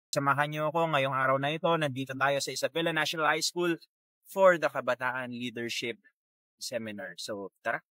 Samahan niyo ako ngayong araw na ito. Nandito tayo sa Isabela National High School for the Kabataan Leadership Seminar. So, tara!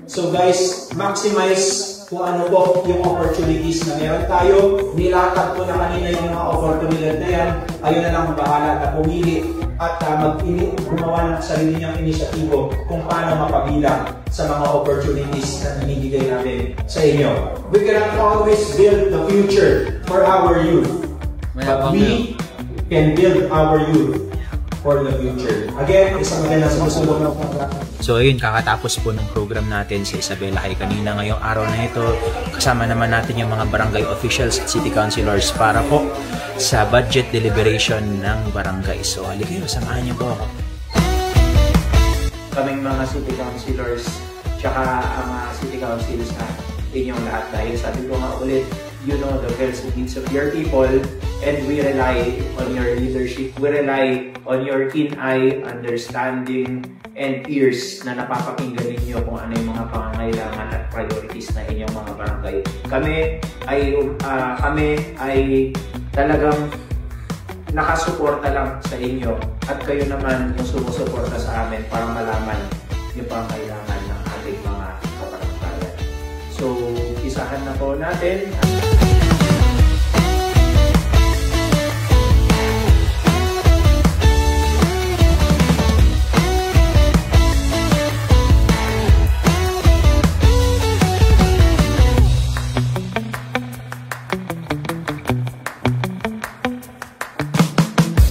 So guys, maximize kung ano po yung opportunities na meron tayo. Nilatag ko na kanina yung mga opportunity na yan. Ayun na lang bahala na pumili at gumawa ng sarili niyang inisyatibo kung paano mapabilang sa mga opportunities na binibigay namin sa inyo. We cannot always build the future for our youth, but we can build our youth for the future. Again, isang magandang sumusunod na kontrata. So ayun, kakatapos po ng program natin sa Isabela High kanina. Ngayong araw na ito, kasama naman natin yung mga barangay officials at city councilors para po sa budget deliberation ng barangay. So halika kayo, samahan niyo po ako. Kaming mga city councilors, tsaka ang city councils na inyong lahat. Dahil sabi ko nga ulit, you know the wants and needs of your people, and we rely on your leadership. We rely on your keen eye, understanding, and ears na napapakinggan ninyo kung ano yung mga pangangailangan at priorities na inyong mga barangay. Kami ay talagang nakasuporta lang sa inyo at kayo naman yung sumusuporta sa amin para malaman yung pangangailangan ng ating mga kabarangayan. So, isahan na po natin.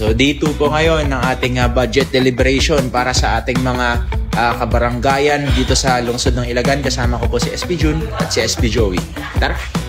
So day 2 po ngayon ng ating budget deliberation para sa ating mga kabaranggayan dito sa lungsod ng Ilagan. Kasama ko po si SP Jun at si SP Joey. Tara!